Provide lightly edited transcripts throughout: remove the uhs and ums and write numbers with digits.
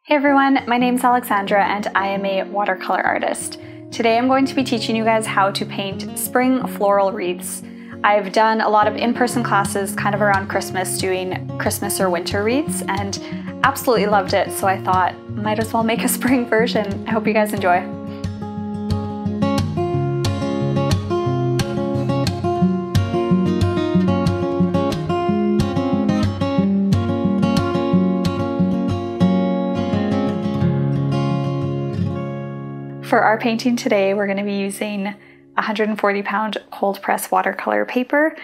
Hey everyone, my name is Alexandra and I am a watercolor artist. Today I'm going to be teaching you guys how to paint spring floral wreaths. I've done a lot of in-person classes kind of around Christmas doing Christmas or winter wreaths and absolutely loved it, so I thought might as well make a spring version. I hope you guys enjoy. For our painting today, we're going to be using 140-pound cold press watercolor paper.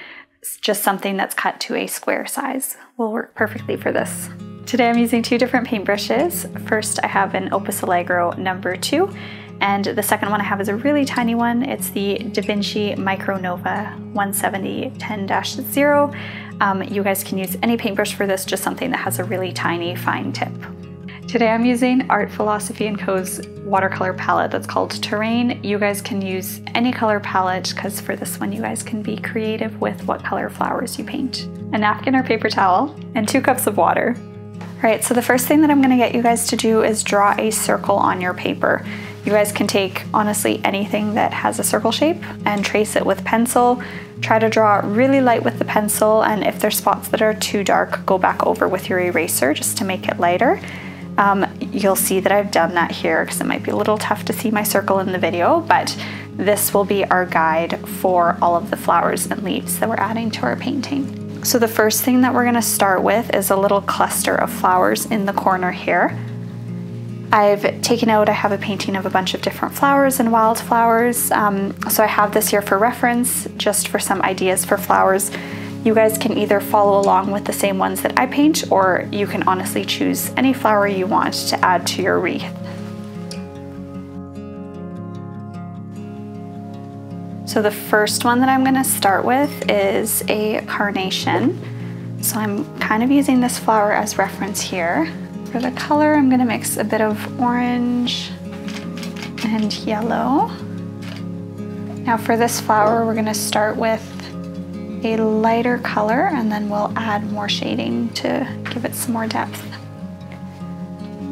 It's just something that's cut to a square size. Will work perfectly for this. Today I'm using two different paintbrushes. First I have an Opus Allegro number 2, and the second one I have is a really tiny one. It's the Vinci Micro Nova 170 10-0. You guys can use any paintbrush for this, just something that has a really tiny fine tip. Today I'm using Art Philosophy & Co.'s watercolor palette that's called Terrain. You guys can use any color palette because for this one you guys can be creative with what color flowers you paint. A napkin or paper towel and 2 cups of water. Alright, so the first thing that I'm going to get you guys to do is draw a circle on your paper. You guys can take honestly anything that has a circle shape and trace it with pencil. Try to draw really light with the pencil, and if there's spots that are too dark, go back over with your eraser just to make it lighter. You'll see that I've done that here because it might be a little tough to see my circle in the video, but this will be our guide for all of the flowers and leaves that we're adding to our painting. So the first thing that we're going to start with is a little cluster of flowers in the corner here. I have a painting of a bunch of different flowers and wildflowers, so I have this here for reference, just for some ideas for flowers. You guys can either follow along with the same ones that I paint, or you can honestly choose any flower you want to add to your wreath. So the first one that I'm going to start with is a carnation. So I'm kind of using this flower as reference here. For the color, I'm going to mix a bit of orange and yellow. Now for this flower, we're going to start with a lighter color and then we'll add more shading to give it some more depth.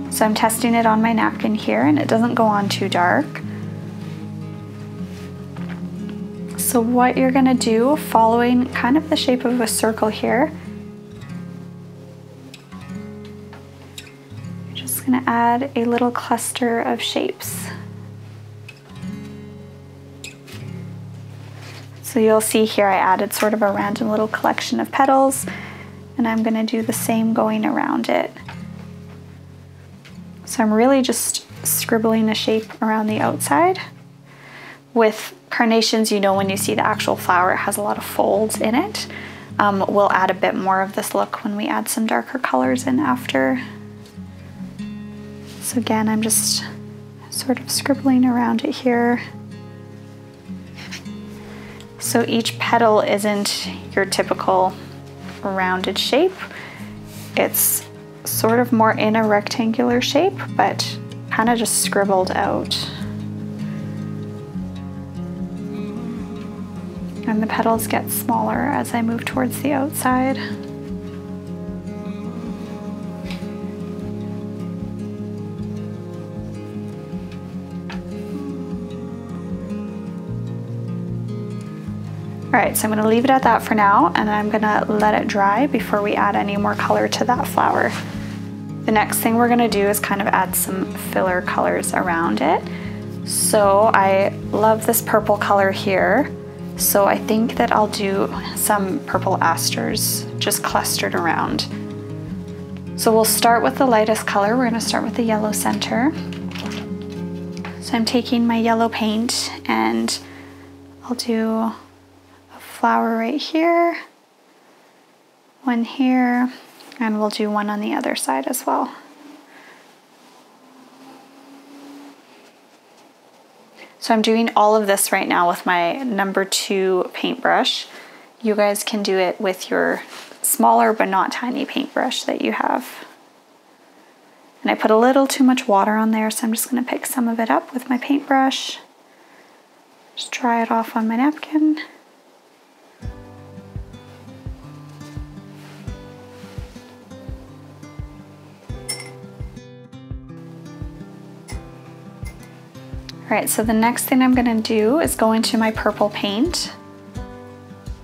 So I'm testing it on my napkin here and it doesn't go on too dark. So what you're gonna do, following kind of the shape of a circle here, you're just gonna add a little cluster of shapes. So you'll see here I added sort of a random little collection of petals, and I'm going to do the same going around it. So I'm really just scribbling a shape around the outside. With carnations, you know when you see the actual flower, it has a lot of folds in it. We'll add a bit more of this look when we add some darker colors in after. So again, I'm just sort of scribbling around it here. So each petal isn't your typical rounded shape. It's sort of more in a rectangular shape, but kind of just scribbled out. And the petals get smaller as I move towards the outside. Alright, so I'm going to leave it at that for now, and I'm going to let it dry before we add any more color to that flower. The next thing we're going to do is kind of add some filler colors around it. So I love this purple color here, so I think that I'll do some purple asters just clustered around. So we'll start with the lightest color. We're going to start with the yellow center. So I'm taking my yellow paint and I'll do flower right here, one here, and we'll do one on the other side as well. So I'm doing all of this right now with my number 2 paintbrush. You guys can do it with your smaller but not tiny paintbrush that you have. And I put a little too much water on there, so I'm just going to pick some of it up with my paintbrush. Just dry it off on my napkin. All right, so the next thing I'm gonna do is go into my purple paint.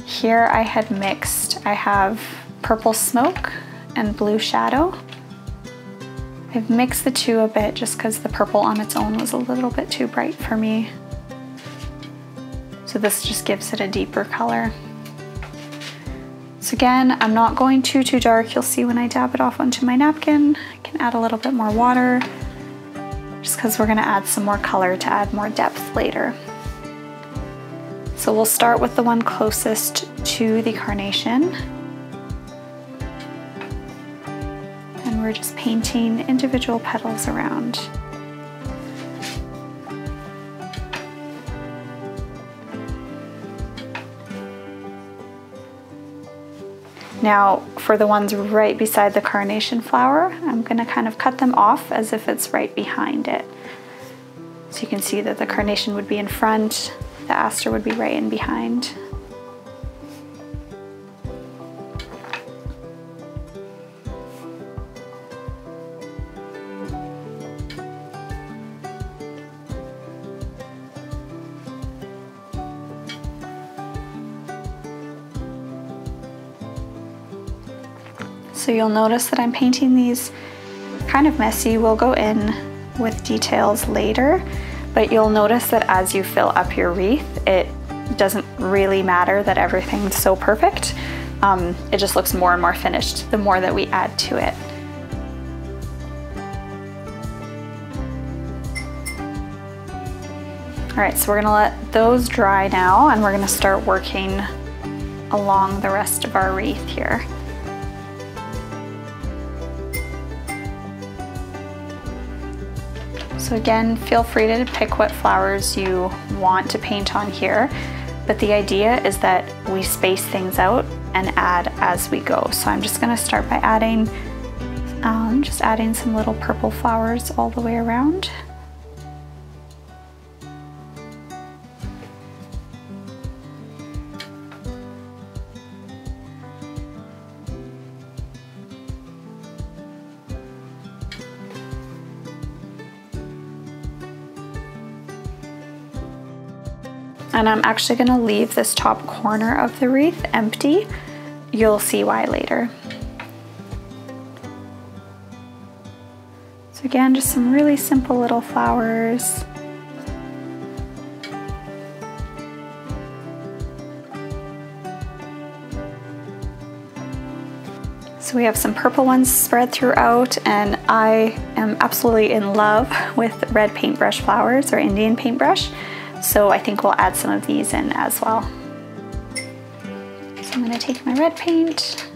Here I had mixed, I have purple smoke and blue shadow. I've mixed the two a bit just because the purple on its own was a little bit too bright for me. So this just gives it a deeper color. So again, I'm not going too dark. You'll see when I dab it off onto my napkin, I can add a little bit more water just because we're gonna add some more color to add more depth later. So we'll start with the one closest to the carnation. And we're just painting individual petals around. Now, for the ones right beside the carnation flower, I'm gonna kind of cut them off as if it's right behind it. So you can see that the carnation would be in front, the aster would be right in behind. So you'll notice that I'm painting these kind of messy. We'll go in with details later, but you'll notice that as you fill up your wreath, it doesn't really matter that everything's so perfect. It just looks more and more finished the more that we add to it. All right, so we're gonna let those dry now and we're gonna start working along the rest of our wreath here. So again, feel free to pick what flowers you want to paint on here, but the idea is that we space things out and add as we go. So I'm just gonna start by adding, just adding some little purple flowers all the way around. And I'm actually gonna leave this top corner of the wreath empty. You'll see why later. So again, just some really simple little flowers. So we have some purple ones spread throughout, and I am absolutely in love with red paintbrush flowers or Indian paintbrush. So I think we'll add some of these in as well. So I'm gonna take my red paint.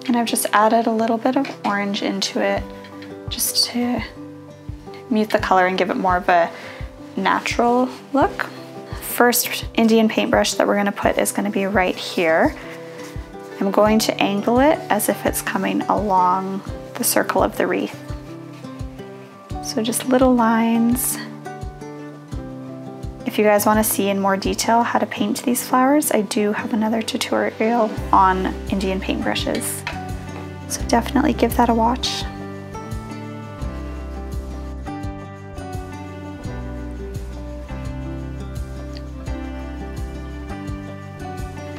And I've just added a little bit of orange into it just to mute the color and give it more of a natural look. First Indian paintbrush that we're gonna put is gonna be right here. I'm going to angle it as if it's coming along the circle of the wreath. So just little lines. If you guys want to see in more detail how to paint these flowers, I do have another tutorial on Indian paintbrushes. So definitely give that a watch.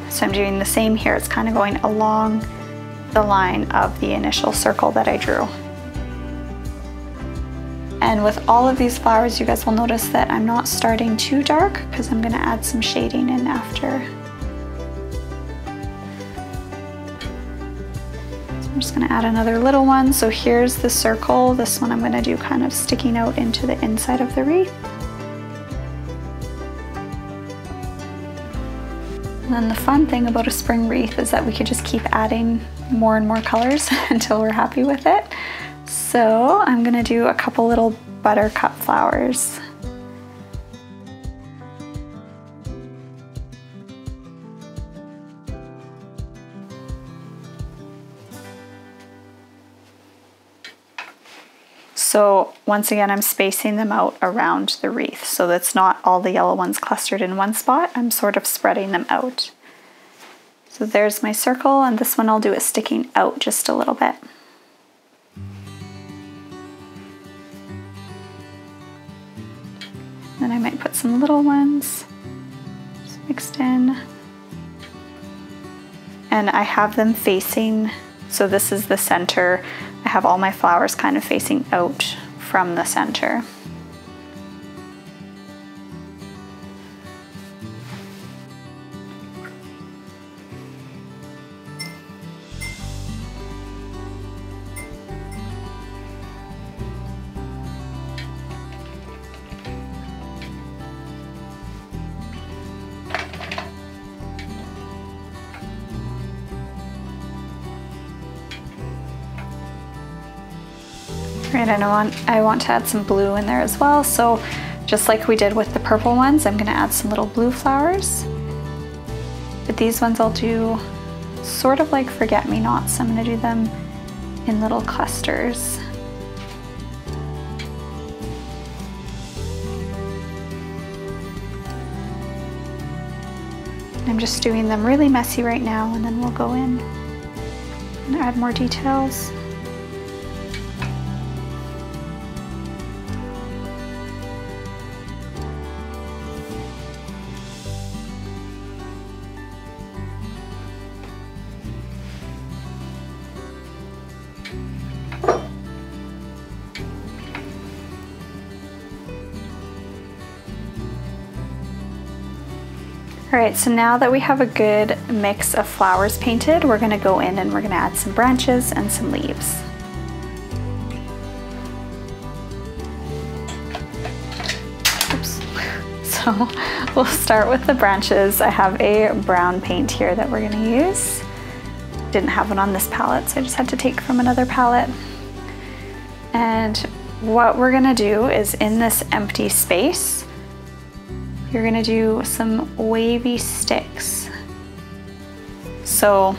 So I'm doing the same here. It's kind of going along the line of the initial circle that I drew. And with all of these flowers, you guys will notice that I'm not starting too dark because I'm gonna add some shading in after. So I'm just gonna add another little one. So here's the circle. This one I'm gonna do kind of sticking out into the inside of the wreath. And then the fun thing about a spring wreath is that we could just keep adding more and more colors until we're happy with it. So I'm gonna do a couple little buttercup flowers. So once again, I'm spacing them out around the wreath so that's not all the yellow ones clustered in one spot. I'm sort of spreading them out. So there's my circle, and this one I'll do it sticking out just a little bit. then I might put some little ones just mixed in. And I have them facing, so this is the center. I have all my flowers kind of facing out from the center. Right, and I want to add some blue in there as well, so just like we did with the purple ones, I'm going to add some little blue flowers. But these ones I'll do sort of like forget-me-nots. I'm going to do them in little clusters. I'm just doing them really messy right now, and then we'll go in and add more details. All right, so now that we have a good mix of flowers painted, we're gonna go in and we're gonna add some branches and some leaves. Oops. So we'll start with the branches. I have a brown paint here that we're gonna use. Didn't have one on this palette, so I just had to take from another palette. And what we're gonna do is in this empty space, you're gonna do some wavy sticks. So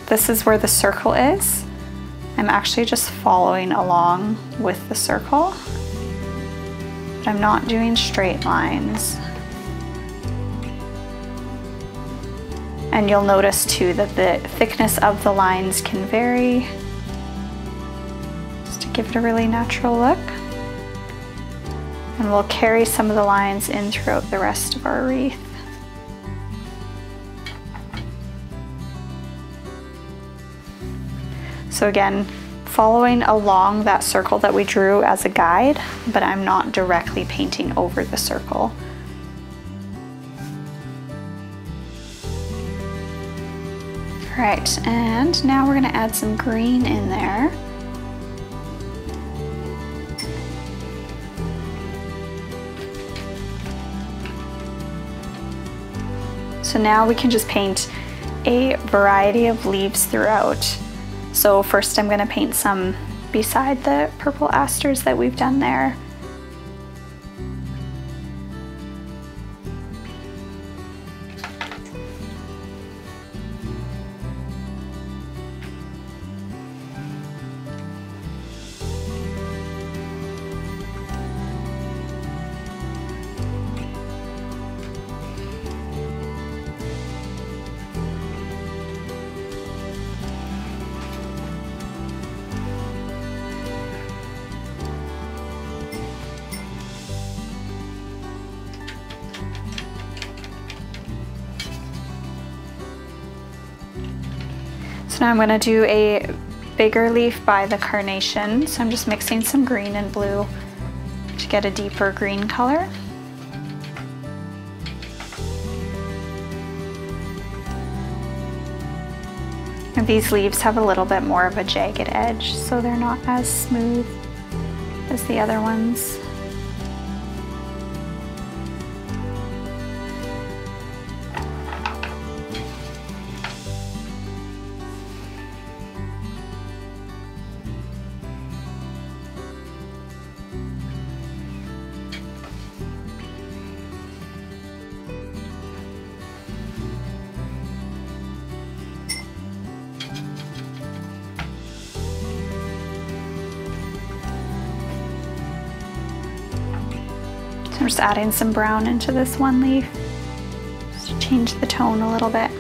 this is where the circle is. I'm actually just following along with the circle, but I'm not doing straight lines. And you'll notice too that the thickness of the lines can vary, just to give it a really natural look. And we'll carry some of the lines in throughout the rest of our wreath. So again, following along that circle that we drew as a guide, but I'm not directly painting over the circle. All right, and now we're gonna add some green in there. So now we can just paint a variety of leaves throughout. So first I'm gonna paint some beside the purple asters that we've done there. So now I'm going to do a bigger leaf by the carnation. So I'm just mixing some green and blue to get a deeper green color. And these leaves have a little bit more of a jagged edge, so they're not as smooth as the other ones. I'm just adding some brown into this one leaf, just to change the tone a little bit.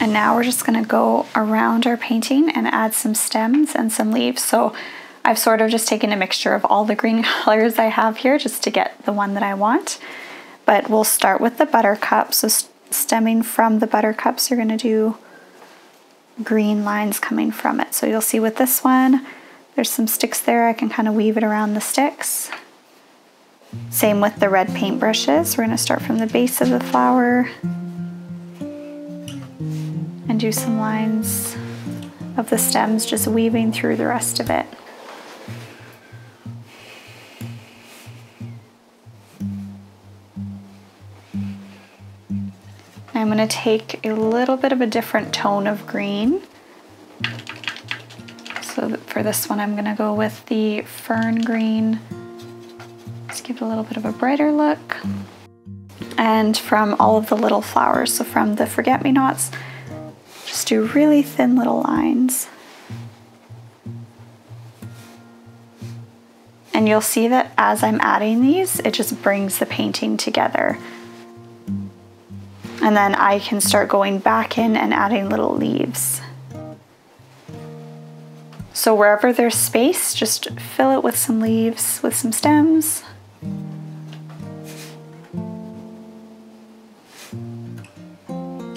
And now we're just gonna go around our painting and add some stems and some leaves. So I've sort of just taken a mixture of all the green colors I have here just to get the one that I want. But we'll start with the buttercup. So stemming from the buttercups, you're gonna do green lines coming from it. So you'll see with this one, there's some sticks there. I can kind of weave it around the sticks. Same with the red paintbrushes. We're gonna start from the base of the flower and do some lines of the stems, just weaving through the rest of it. I'm going to take a little bit of a different tone of green. So for this one, I'm going to go with the fern green. Just give it a little bit of a brighter look. And from all of the little flowers, so from the forget-me-nots, just do really thin little lines. And you'll see that as I'm adding these, it just brings the painting together. And then I can start going back in and adding little leaves. So wherever there's space, just fill it with some leaves, with some stems.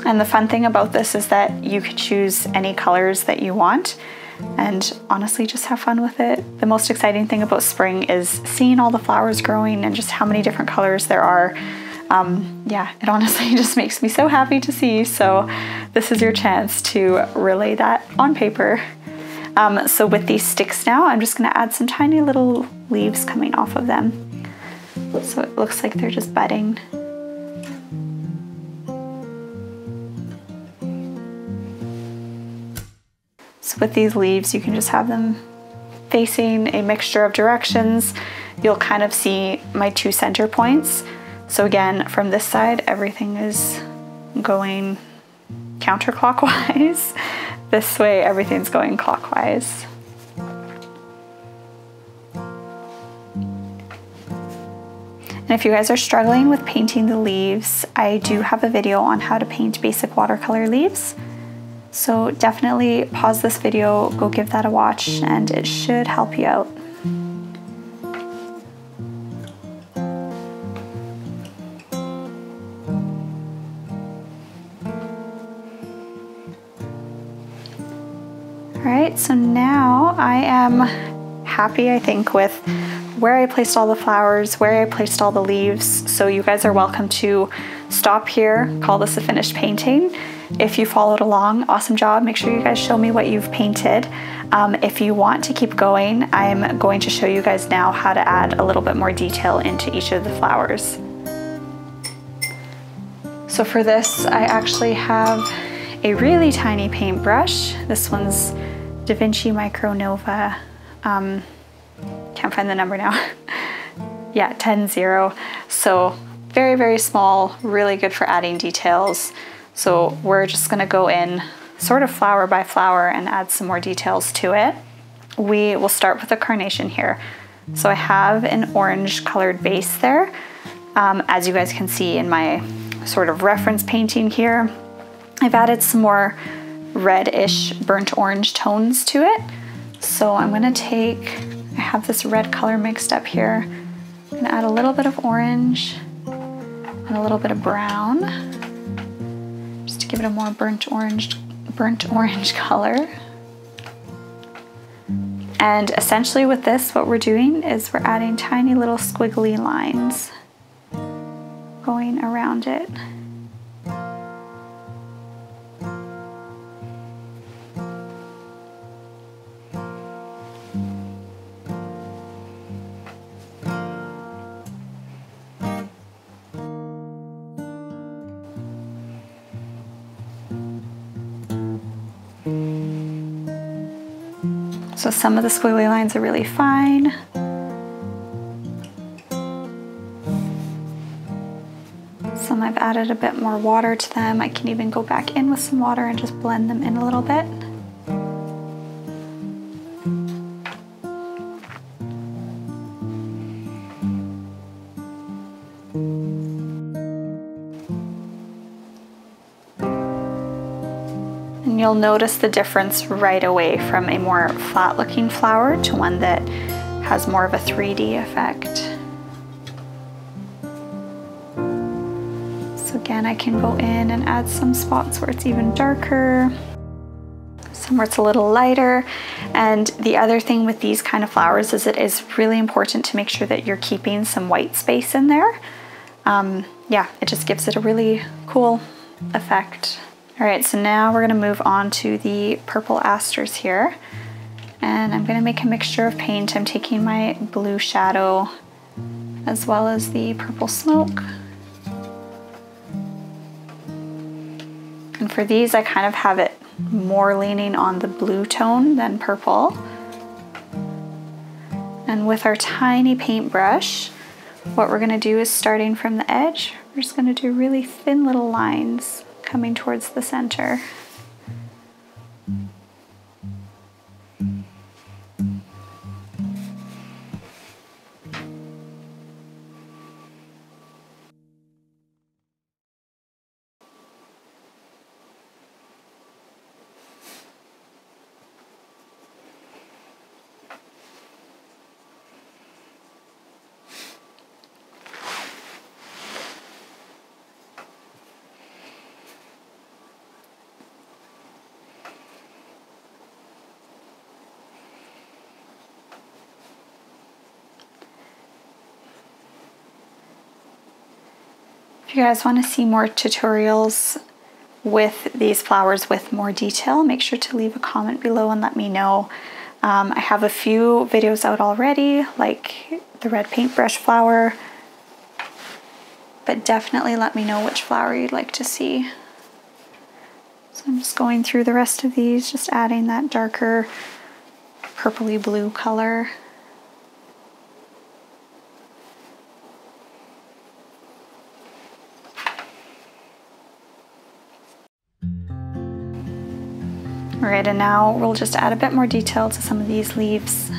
And the fun thing about this is that you could choose any colors that you want and honestly just have fun with it. The most exciting thing about spring is seeing all the flowers growing and just how many different colors there are. Yeah, it honestly just makes me so happy to see. So this is your chance to relay that on paper. So with these sticks now, I'm just gonna add some tiny little leaves coming off of them. So it looks like they're just budding. So with these leaves, you can just have them facing a mixture of directions. You'll kind of see my two center points. So again, from this side, everything is going counterclockwise. This way, everything's going clockwise. And if you guys are struggling with painting the leaves, I do have a video on how to paint basic watercolor leaves. So definitely pause this video, go give that a watch, and it should help you out. All right, so now I am happy, I think, with where I placed all the flowers, where I placed all the leaves. So you guys are welcome to stop here, call this a finished painting. If you followed along, awesome job. Make sure you guys show me what you've painted. If you want to keep going, I'm going to show you guys now how to add a little bit more detail into each of the flowers. So for this, I actually have a really tiny paintbrush. This one's Vinci Micro Nova. Can't find the number now. Yeah, 10-0. So very, very small, really good for adding details. So we're just gonna go in sort of flower by flower and add some more details to it. We will start with a carnation here. So I have an orange colored base there. As you guys can see in my sort of reference painting here, I've added some more reddish burnt orange tones to it. So I'm gonna take, I have this red color mixed up here. I'm gonna add a little bit of orange and a little bit of brown, just to give it a more burnt orange color. And essentially with this, what we're doing is we're adding tiny little squiggly lines going around it. So some of the squiggly lines are really fine. Some I've added a bit more water to them. I can even go back in with some water and just blend them in a little bit. And you'll notice the difference right away from a more flat looking flower to one that has more of a 3D effect. So again, I can go in and add some spots where it's even darker, some where it's a little lighter. And the other thing with these kind of flowers is it is really important to make sure that you're keeping some white space in there. Yeah, it just gives it a really cool effect. All right, so now we're gonna move on to the purple asters here. And I'm gonna make a mixture of paint. I'm taking my blue shadow as well as the purple smoke. And for these, I kind of have it more leaning on the blue tone than purple. And with our tiny paintbrush, what we're gonna do is starting from the edge, we're just gonna do really thin little lines coming towards the center. If you guys want to see more tutorials with these flowers with more detail, make sure to leave a comment below and let me know. I have a few videos out already, like the red paintbrush flower, but definitely let me know which flower you'd like to see. So I'm just going through the rest of these, just adding that darker purpley blue color. All right, and now we'll just add a bit more detail to some of these leaves.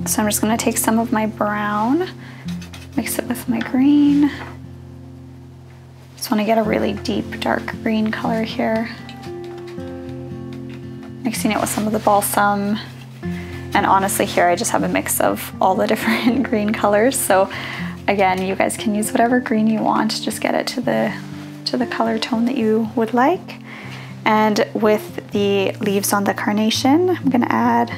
So I'm just gonna take some of my brown, mix it with my green. Just wanna get a really deep, dark green color here. Mixing it with some of the balsam. And honestly here, I just have a mix of all the different green colors. So again, you guys can use whatever green you want, just get it to the color tone that you would like. And with the leaves on the carnation, I'm gonna add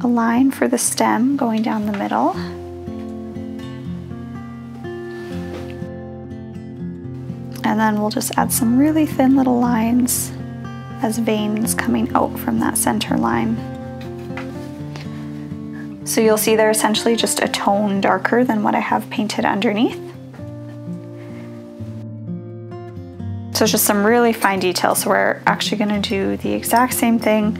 a line for the stem going down the middle. And then we'll just add some really thin little lines as veins coming out from that center line. So you'll see they're essentially just a tone darker than what I have painted underneath. So it's just some really fine detail. So we're actually gonna do the exact same thing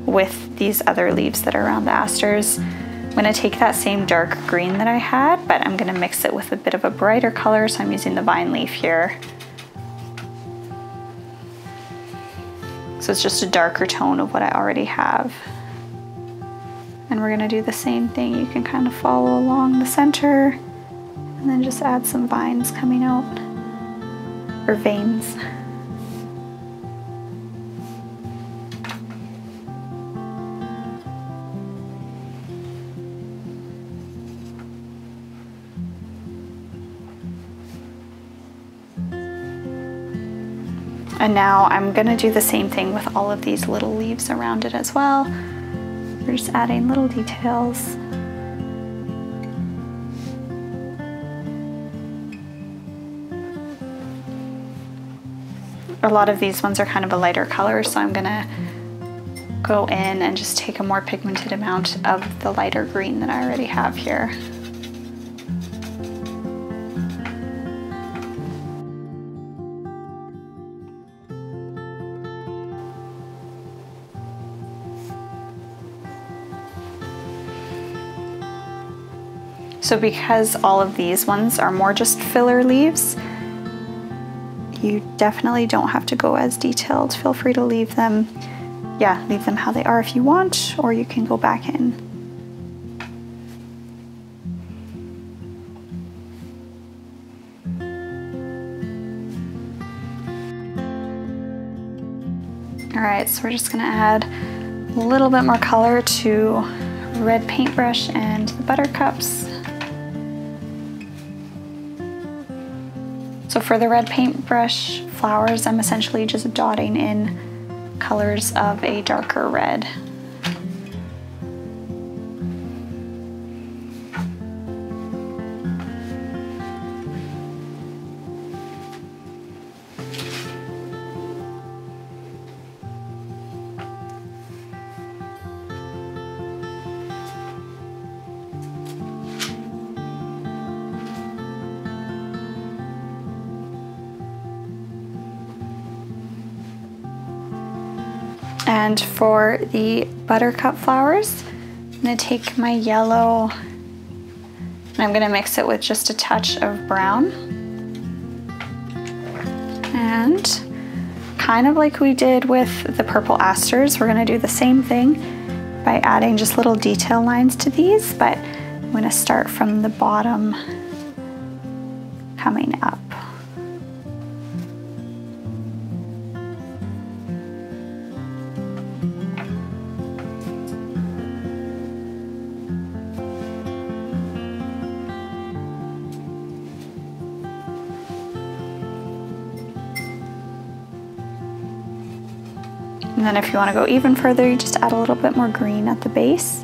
with these other leaves that are around the asters. I'm gonna take that same dark green that I had, but I'm gonna mix it with a bit of a brighter color. So I'm using the vine leaf here. So it's just a darker tone of what I already have. And we're gonna do the same thing. You can kind of follow along the center and then just add some vines coming out. Or veins. And now I'm gonna do the same thing with all of these little leaves around it as well. We're just adding little details. A lot of these ones are kind of a lighter color, so I'm gonna go in and just take a more pigmented amount of the lighter green that I already have here. So because all of these ones are more just filler leaves, you definitely don't have to go as detailed. Feel free to leave them, leave them how they are if you want, or you can go back in. All right, so we're just gonna add a little bit more color to red paintbrush and the buttercups. So for the red paintbrush flowers, I'm essentially just dotting in colors of a darker red. And for the buttercup flowers, I'm gonna take my yellow and I'm gonna mix it with just a touch of brown. And kind of like we did with the purple asters, we're gonna do the same thing by adding just little detail lines to these, but I'm gonna start from the bottom coming up. And then if you want to go even further, you just add a little bit more green at the base.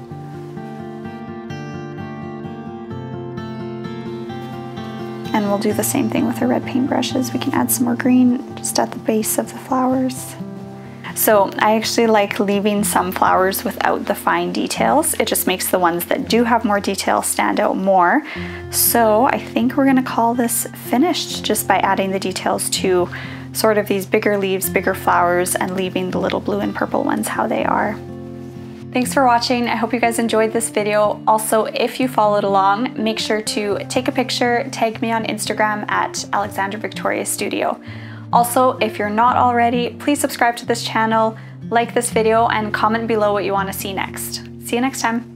And we'll do the same thing with our red paintbrushes. We can add some more green just at the base of the flowers. So I actually like leaving some flowers without the fine details. It just makes the ones that do have more detail stand out more. So I think we're gonna call this finished just by adding the details to sort of these bigger leaves, bigger flowers, and leaving the little blue and purple ones how they are. Thanks for watching. I hope you guys enjoyed this video. Also, if you followed along, make sure to take a picture, tag me on Instagram at Alexandra Victoria Studio. Also, if you're not already, please subscribe to this channel, like this video, and comment below what you want to see next. See you next time.